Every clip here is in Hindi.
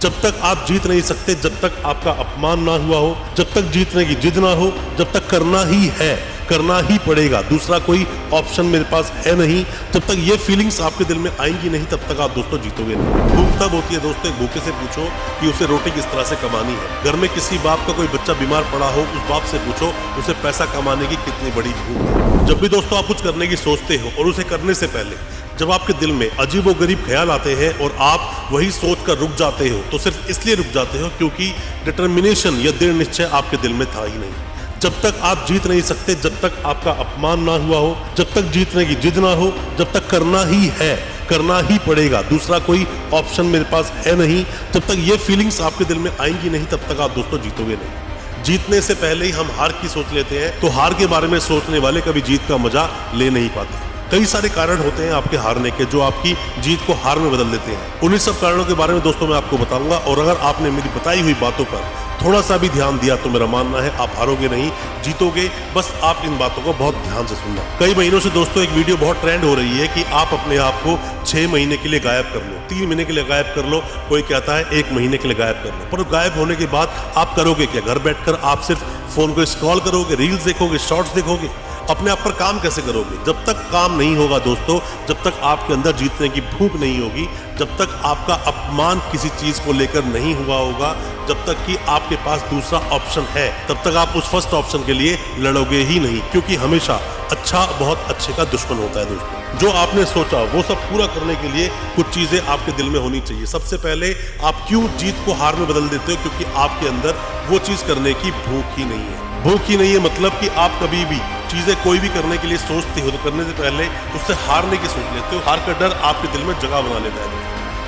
जब तक आप जीत नहीं सकते, जब तक आपका अपमान ना हुआ हो, जब तक जीतने की जिद ना हो, जब तक करना ही है, करना ही पड़ेगा, दूसरा कोई ऑप्शन मेरे पास है नहीं, जब तक ये फीलिंग्स आपके दिल में आएंगी नहीं, तब तक आप दोस्तों जीतोगे नहीं। भूख तब होती है दोस्तों, एक भूखे से पूछो कि उसे रोटी किस तरह से कमानी है। घर में किसी बाप का कोई बच्चा बीमार पड़ा हो, उस बाप से पूछो उसे पैसा कमाने की कितनी बड़ी भूख है। जब भी दोस्तों आप कुछ करने की सोचते हो और उसे करने से पहले जब आपके दिल में अजीबोगरीब ख्याल आते हैं और आप वही सोच कर रुक जाते हो, तो सिर्फ इसलिए रुक जाते हो क्योंकि डिटर्मिनेशन या दृढ़ निश्चय आपके दिल में था ही नहीं। जब तक आप जीत नहीं सकते, जब तक आपका अपमान ना हुआ हो, जब तक जीतने की जिद ना हो, जब तक करना ही है, करना ही पड़ेगा, दूसरा कोई ऑप्शन मेरे पास है नहीं, जब तक ये फीलिंग्स आपके दिल में आएंगी नहीं, तब तक आप दोस्तों जीतोगे नहीं। जीतने से पहले ही हम हार की सोच लेते हैं, तो हार के बारे में सोचने वाले कभी जीत का मजा ले नहीं पाते। कई सारे कारण होते हैं आपके हारने के जो आपकी जीत को हार में बदल देते हैं। उन्हीं सब कारणों के बारे में दोस्तों मैं आपको बताऊंगा, और अगर आपने मेरी बताई हुई बातों पर थोड़ा सा भी ध्यान दिया तो मेरा मानना है आप हारोगे नहीं, जीतोगे। बस आप इन बातों को बहुत ध्यान से सुनना। कई महीनों से दोस्तों एक वीडियो बहुत ट्रेंड हो रही है कि आप अपने आप को 6 महीने के लिए गायब कर लो, 3 महीने के लिए गायब कर लो, कोई कहता है 1 महीने के लिए गायब कर लो। पर गायब होने के बाद आप करोगे क्या? घर बैठकर आप सिर्फ फोन को स्क्रॉल करोगे, रील्स देखोगे, शॉर्ट्स देखोगे, अपने आप पर काम कैसे करोगे? जब तक काम नहीं होगा दोस्तों, जब तक आपके अंदर जीतने की भूख नहीं होगी, जब तक आपका अपमान किसी चीज को लेकर नहीं हुआ होगा, जब तक कि आपके पास दूसरा ऑप्शन है, तब तक आप उस फर्स्ट ऑप्शन के लिए लड़ोगे ही नहीं, क्योंकि हमेशा अच्छा बहुत अच्छे का दुश्मन होता है दोस्तों। जो आपने सोचा वो सब पूरा करने के लिए कुछ चीजें आपके दिल में होनी चाहिए। सबसे पहले आप क्यों जीत को हार में बदल देते हो? क्योंकि आपके अंदर वो चीज करने की भूख ही नहीं है। भूख ही नहीं है मतलब कि आप कभी भी चीजें कोई भी करने के लिए सोचते हो तो करने से पहले उससे हारने की सोच लेते हो। हार का डर आपके दिल में जगह बना लेता है।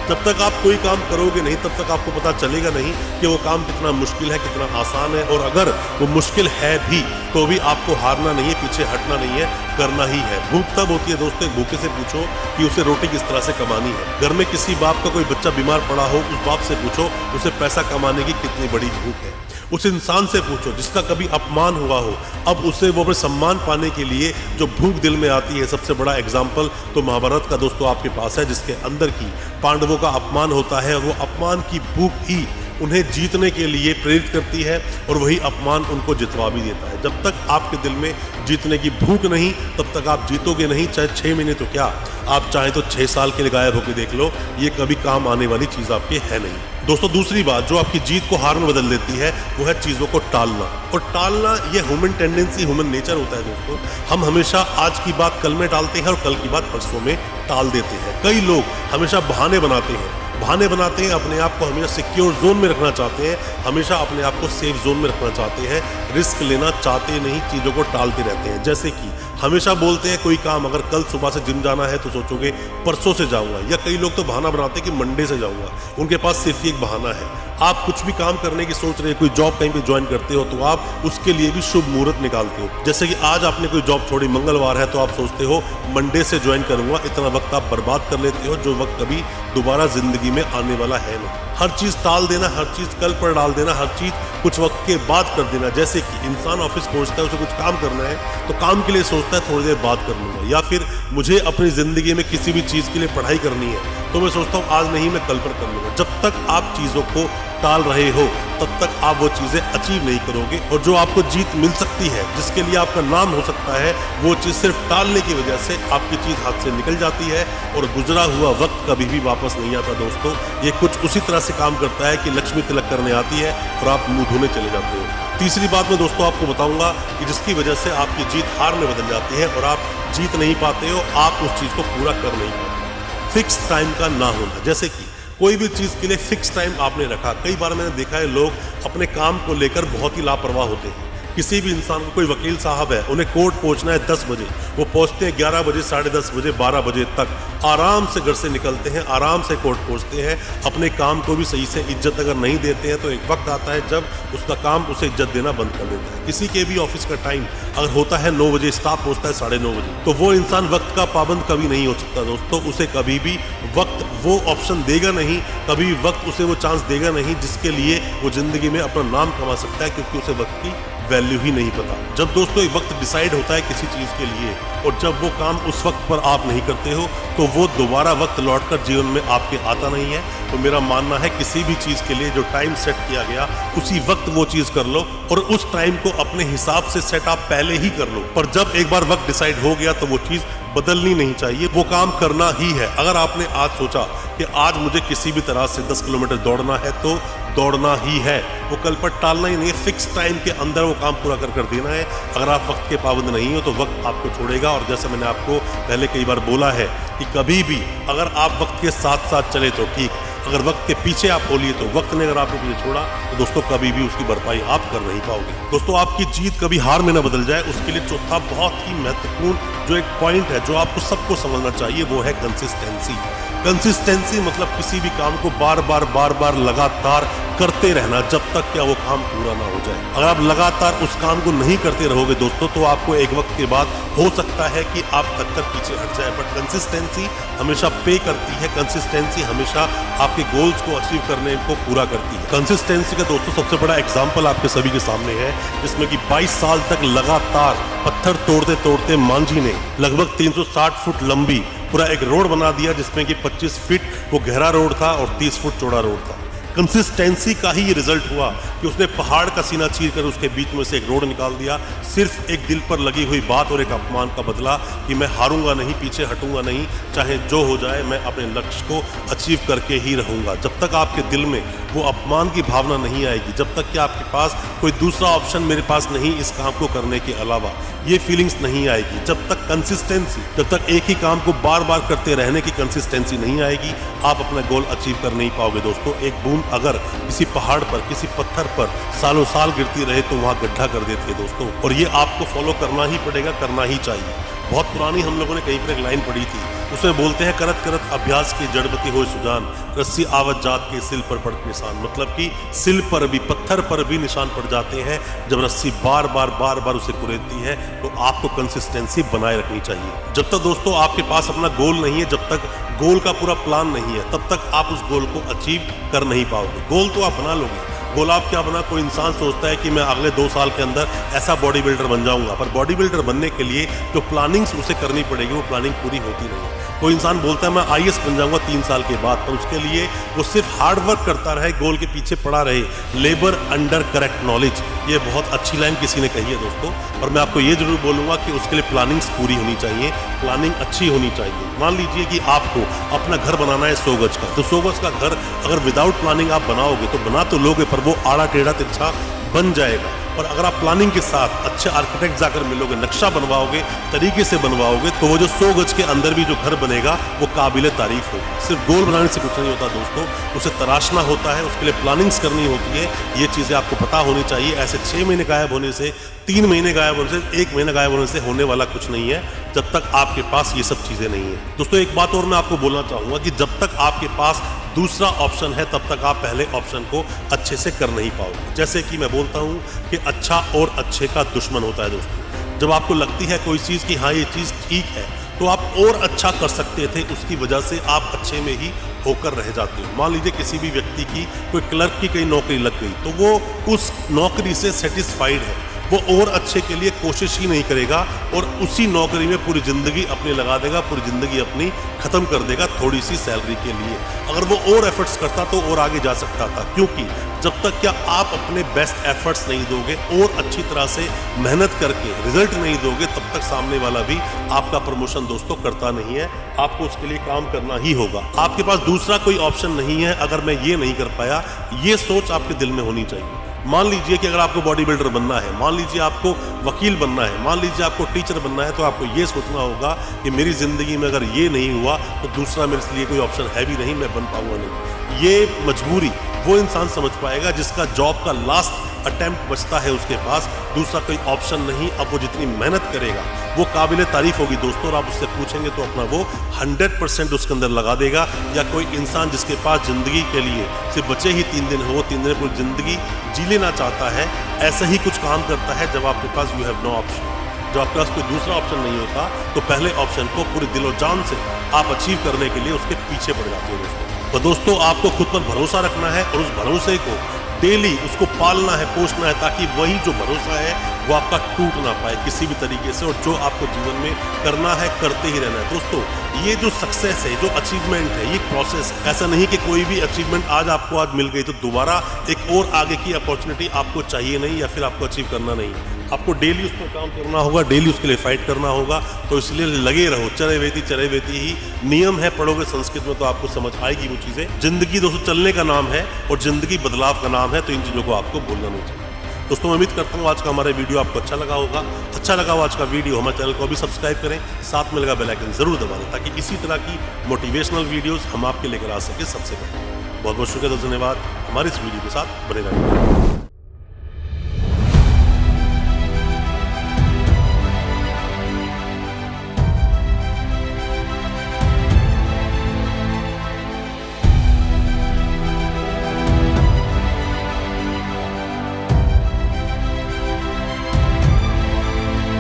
जब तक आप कोई काम करोगे नहीं, तब तक आपको पता चलेगा नहीं कि वो काम कितना मुश्किल है, कितना आसान है। और अगर वो मुश्किल है भी तो भी आपको हारना नहीं है, पीछे हटना नहीं है, करना ही है। भूख तब होती है दोस्तों, एक भूखे से पूछो कि उसे रोटी किस तरह से कमानी है। घर में किसी बाप का कोई बच्चा बीमार पड़ा हो, उस बाप से पूछो उसे पैसा कमाने की कितनी बड़ी भूख है। उस इंसान से पूछो जिसका कभी अपमान हुआ हो, अब उसे वो अपने सम्मान पाने के लिए जो भूख दिल में आती है। सबसे बड़ा एग्जाम्पल तो महाभारत का दोस्तों आपके पास है, जिसके अंदर की पांडवों का अपमान होता है। वो अपमान की भूख ही उन्हें जीतने के लिए प्रेरित करती है, और वही अपमान उनको जितवा भी देता है। जब तक आपके दिल में जीतने की भूख नहीं, तब तक आप जीतोगे नहीं। चाहे 6 महीने तो क्या, आप चाहें तो 6 साल के लिए गायब होकर देख लो, ये कभी काम आने वाली चीज आपके है नहीं। दोस्तों दूसरी बात जो आपकी जीत को हार में बदल देती है वो है चीजों को टालना। और टालना ये ह्यूमन टेंडेंसी, ह्यूमन नेचर होता है दोस्तों। हम हमेशा आज की बात कल में टालते हैं और कल की बात परसों में टाल देते हैं। कई लोग हमेशा बहाने बनाते हैं, अपने आप को हमेशा सिक्योर जोन में रखना चाहते हैं, हमेशा अपने आप को सेफ जोन में रखना चाहते हैं, रिस्क लेना चाहते नहीं, चीज़ों को टालते रहते हैं। जैसे कि हमेशा बोलते हैं कोई काम अगर कल सुबह से जिम जाना है तो सोचोगे परसों से जाऊंगा, या कई लोग तो बहाना बनाते हैं कि मंडे से जाऊंगा। उनके पास सिर्फ एक बहाना है। आप कुछ भी काम करने की सोच रहे हो, कोई जॉब कहीं पे ज्वाइन करते हो तो आप उसके लिए भी शुभ मुहूर्त निकालते हो। जैसे कि आज आपने कोई जॉब छोड़ी, मंगलवार है, तो आप सोचते हो मंडे से ज्वाइन करूंगा। इतना वक्त आप बर्बाद कर लेते हो जो वक्त कभी दोबारा जिंदगी में आने वाला है नहीं। हर चीज टाल देना, हर चीज कल पर डाल देना, हर चीज कुछ वक्त के बाद कर देना। जैसे कि इंसान ऑफिस पहुंचता है, उसे कुछ काम करना है तो काम के लिए सोचता है थोड़ी देर बाद कर लूंगा, या फिर मुझे अपनी जिंदगी में किसी भी चीज के लिए पढ़ाई करनी है तो मैं सोचता हूँ आज नहीं मैं कल पर कर लूंगा। जब तक आप चीजों को टाल रहे हो तब तक आप वो चीजें अचीव नहीं करोगे, और जो आपको जीत मिल सकती है, जिसके लिए आपका नाम हो सकता है, वो चीज सिर्फ टालने की वजह से आपकी चीज हाथ से निकल जाती है, और गुजरा हुआ वक्त कभी भी वापस नहीं आता दोस्तों। ये कुछ उसी तरह से काम करता है कि लक्ष्मी तिलक करने आती है और आप मुंह धोने चले जाते हो। तीसरी बात मैं दोस्तों आपको बताऊंगा कि जिसकी वजह से आपकी जीत हार में बदल जाती है और आप जीत नहीं पाते हो, आप उस चीज को पूरा कर नहीं पाते। फिक्स टाइम का ना होना। जैसे कि कोई भी चीज़ के लिए फिक्स टाइम आपने रखा। कई बार मैंने देखा है लोग अपने काम को लेकर बहुत ही लापरवाह होते हैं। किसी भी इंसान को, कोई वकील साहब है, उन्हें कोर्ट पहुंचना है 10 बजे, वो पहुंचते हैं 11 बजे, 10:30 बजे, 12 बजे तक आराम से घर से निकलते हैं, आराम से कोर्ट पहुंचते हैं। अपने काम को भी सही से इज्जत अगर नहीं देते हैं तो एक वक्त आता है जब उसका काम उसे इज्जत देना बंद कर देता है। किसी के भी ऑफिस का टाइम अगर होता है 9 बजे, स्टाफ पहुंचता है 9:30 बजे, तो वो इंसान वक्त का पाबंद कभी नहीं हो सकता दोस्तों। उसे कभी भी वक्त वो ऑप्शन देगा नहीं, कभी वक्त उसे वो चांस देगा नहीं जिसके लिए वो जिंदगी में अपना नाम कमा सकता है, क्योंकि उसे वक्त की वैल्यू ही नहीं पता। जब दोस्तों एक वक्त डिसाइड होता है किसी चीज के लिए और जब वो काम उस वक्त पर आप नहीं करते हो तो वो दोबारा वक्त लौटकर जीवन में आपके आता नहीं है। तो मेरा मानना है किसी भी चीज़ के लिए जो टाइम सेट किया गया उसी वक्त वो चीज़ कर लो और उस टाइम को अपने हिसाब से सेट आप पहले ही कर लो। पर जब एक बार वक्त डिसाइड हो गया तो वो चीज़ बदलनी नहीं चाहिए, वो काम करना ही है। अगर आपने आज सोचा कि आज मुझे किसी भी तरह से 10 किलोमीटर दौड़ना है तो दौड़ना ही है, वो कल पर टालना ही नहीं है। फिक्स टाइम के अंदर वो काम पूरा कर देना है। अगर आप वक्त के पाबंद नहीं हो तो वक्त आपको छोड़ेगा। और जैसे मैंने आपको पहले कई बार बोला है कि कभी भी अगर आप वक्त के साथ साथ चले तो ठीक, अगर वक्त के पीछे आप बोलिए तो वक्त ने अगर आपको पीछे छोड़ा तो दोस्तों कभी भी उसकी भरपाई आप कर नहीं पाओगे। दोस्तों आपकी जीत कभी हार में ना बदल जाए, उसके लिए चौथा बहुत ही महत्वपूर्ण जो एक पॉइंट है जो आपको सबको समझना चाहिए वो है कंसिस्टेंसी। कंसिस्टेंसी मतलब किसी भी काम को बार बार लगातार करते रहना जब तक क्या वो काम पूरा ना हो जाए। अगर आप लगातार उस काम को नहीं करते रहोगे दोस्तों तो आपको एक वक्त के बाद हो सकता है कि आप थक कर पीछे हट जाए। बट कंसिस्टेंसी हमेशा पे करती है, कंसिस्टेंसी हमेशा आपके गोल्स को अचीव करने को पूरा करती है। कंसिस्टेंसी का दोस्तों सबसे बड़ा एग्जाम्पल आपके सभी के सामने है, जिसमें कि 22 साल तक लगातार पत्थर तोड़ते तोड़ते मांझी ने लगभग 360 फुट लंबी पूरा एक रोड बना दिया, जिसमें कि 25 फीट वो गहरा रोड था और 30 फुट चौड़ा रोड था। कंसिस्टेंसी का ही ये रिजल्ट हुआ कि उसने पहाड़ का सीना चीर कर उसके बीच में से एक रोड निकाल दिया, सिर्फ एक दिल पर लगी हुई बात और एक अपमान का बदला कि मैं हारूंगा नहीं, पीछे हटूंगा नहीं, चाहे जो हो जाए मैं अपने लक्ष्य को अचीव करके ही रहूंगा। जब तक आपके दिल में वो अपमान की भावना नहीं आएगी, जब तक कि आपके पास कोई दूसरा ऑप्शन मेरे पास नहीं इस काम को करने के अलावा, ये फीलिंग्स नहीं आएगी, जब तक कंसिस्टेंसी, जब तक एक ही काम को बार बार करते रहने की कंसिस्टेंसी नहीं आएगी, आप अपना गोल अचीव कर नहीं पाओगे। दोस्तों एक बूंद अगर किसी पहाड़ पर, किसी पत्थर पर सालों साल गिरती रहे तो वहां गड्ढा कर देती है दोस्तों, और ये आपको फॉलो करना ही पड़ेगा, करना ही चाहिए। बहुत पुरानी हम लोगों ने कहीं पर एक लाइन पढ़ी थी, उसमें बोलते हैं करत करत अभ्यास की जड़बती हो सुजान, रस्सी आवत जात के सिल पर पड़त निशान। मतलब कि सिल पर भी, पत्थर पर भी निशान पड़ जाते हैं जब रस्सी बार बार उसे कुरेदती है। तो आपको कंसिस्टेंसी बनाए रखनी चाहिए। जब तक दोस्तों आपके पास अपना गोल नहीं है, जब तक गोल का पूरा प्लान नहीं है, तब तक आप उस गोल को अचीव कर नहीं पाओगे। गोल तो आप बना लोगे, गोल आप क्या बना, कोई इंसान सोचता है कि मैं अगले 2 साल के अंदर ऐसा बॉडी बिल्डर बन जाऊंगा, पर बॉडी बिल्डर बनने के लिए जो प्लानिंग्स उसे करनी पड़ेगी वो प्लानिंग पूरी होती नहीं। कोई इंसान बोलता है मैं IAS बन जाऊंगा 3 साल के बाद, पर उसके लिए वो सिर्फ हार्ड वर्क करता रहे, गोल के पीछे पड़ा रहे। लेबर अंडर करेक्ट नॉलेज, ये बहुत अच्छी लाइन किसी ने कही है दोस्तों, और मैं आपको ये जरूर बोलूंगा कि उसके लिए प्लानिंग्स पूरी होनी चाहिए, प्लानिंग अच्छी होनी चाहिए। मान लीजिए कि आपको अपना घर बनाना है 100 गज का, तो 100 गज का घर अगर विदाउट प्लानिंग आप बनाओगे तो बना तो लोगे, पर वो आड़ा टेढ़ा तिरछा बन जाएगा। और अगर आप प्लानिंग के साथ अच्छे आर्किटेक्ट जाकर मिलोगे, नक्शा बनवाओगे, तरीके से बनवाओगे, तो वो जो 100 गज के अंदर भी जो घर बनेगा वो काबिले तारीफ होगा। सिर्फ गोल बनाने से कुछ नहीं होता दोस्तों, उसे तराशना होता है, उसके लिए प्लानिंग्स करनी होती है। ये चीज़ें आपको पता होनी चाहिए। ऐसे 6 महीने गायब होने से, 3 महीने गायब होने से, 1 महीना गायब होने से होने वाला कुछ नहीं है, जब तक आपके पास ये सब चीज़ें नहीं है। दोस्तों एक बात और मैं आपको बोलना चाहूँगा कि जब तक आपके पास दूसरा ऑप्शन है तब तक आप पहले ऑप्शन को अच्छे से कर नहीं पाओगे। जैसे कि मैं बोलता हूँ कि अच्छा और अच्छे का दुश्मन होता है दोस्तों। जब आपको लगती है कोई चीज़ कि हाँ ये चीज़ ठीक है, तो आप और अच्छा कर सकते थे, उसकी वजह से आप अच्छे में ही होकर रह जाते हो। मान लीजिए किसी भी व्यक्ति की कोई क्लर्क की कहीं नौकरी लग गई, तो वो उस नौकरी से सेटिस्फाइड है, वो और अच्छे के लिए कोशिश ही नहीं करेगा और उसी नौकरी में पूरी ज़िंदगी अपनी लगा देगा, पूरी ज़िंदगी अपनी ख़त्म कर देगा थोड़ी सी सैलरी के लिए। अगर वो और एफर्ट्स करता तो और आगे जा सकता था, क्योंकि जब तक क्या आप अपने बेस्ट एफर्ट्स नहीं दोगे और अच्छी तरह से मेहनत करके रिजल्ट नहीं दोगे, तब तक सामने वाला भी आपका प्रमोशन दोस्तों करता नहीं है। आपको उसके लिए काम करना ही होगा। आपके पास दूसरा कोई ऑप्शन नहीं है। अगर मैं ये नहीं कर पाया, ये सोच आपके दिल में होनी चाहिए। मान लीजिए कि अगर आपको बॉडी बिल्डर बनना है, मान लीजिए आपको वकील बनना है, मान लीजिए आपको टीचर बनना है, तो आपको ये सोचना होगा कि मेरी ज़िंदगी में अगर ये नहीं हुआ तो दूसरा मेरे लिए कोई ऑप्शन है भी नहीं, मैं बन पाऊंगा नहीं। ये मजबूरी वो इंसान समझ पाएगा जिसका जॉब का लास्ट अटेम्प्ट बचता है उसके पास, दूसरा कोई ऑप्शन नहीं। अब वो जितनी मेहनत करेगा वो काबिले तारीफ होगी दोस्तों, और आप उससे पूछेंगे तो अपना वो 100% उसके अंदर लगा देगा। या कोई इंसान जिसके पास ज़िंदगी के लिए सिर्फ बचे ही 3 दिन हो, वो 3 दिन पूरी ज़िंदगी जी लेना चाहता है, ऐसा ही कुछ काम करता है। जब आपके पास यू हैव नो ऑप्शन, जब आपके पास कोई दूसरा ऑप्शन नहीं होता, तो पहले ऑप्शन को पूरे दिलो जान से आप अचीव करने के लिए उसके पीछे पड़ जाते हो दोस्तों। तो दोस्तों आपको खुद पर भरोसा रखना है और उस भरोसे को डेली उसको पालना है, पोषना है, ताकि वही जो भरोसा है वो आपका टूट ना पाए किसी भी तरीके से, और जो आपको जीवन में करना है करते ही रहना है। दोस्तों, ये जो सक्सेस है, जो अचीवमेंट है, ये प्रोसेस है। ऐसा नहीं कि कोई भी अचीवमेंट आज मिल गई तो दोबारा एक और आगे की अपॉर्चुनिटी आपको चाहिए नहीं, या फिर आपको अचीव करना नहीं। आपको डेली उस पर काम करना होगा, डेली उसके लिए फाइट करना होगा। तो इसलिए लगे रहो, चरे वेती ही नियम है। पढ़ोगे संस्कृत में तो आपको समझ आएगी वो चीज़ें। जिंदगी दोस्तों चलने का नाम है, और जिंदगी बदलाव का नाम है। तो इन चीज़ों को आपको भूलना नहीं चाहिए। दोस्तों, मैं उम्मीद करता हूँ आज का हमारा वीडियो आपको अच्छा लगा होगा। अच्छा लगा हो आज का वीडियो, हमारे चैनल को अभी सब्सक्राइब करें, साथ में लगा बेल आइकन जरूर दबा दें, ताकि इसी तरह की मोटिवेशनल वीडियोस हम आपके लेकर आ सके सबसे पहले। बहुत बहुत शुक्रिया, धन्यवाद हमारे इस वीडियो के साथ बने रहने।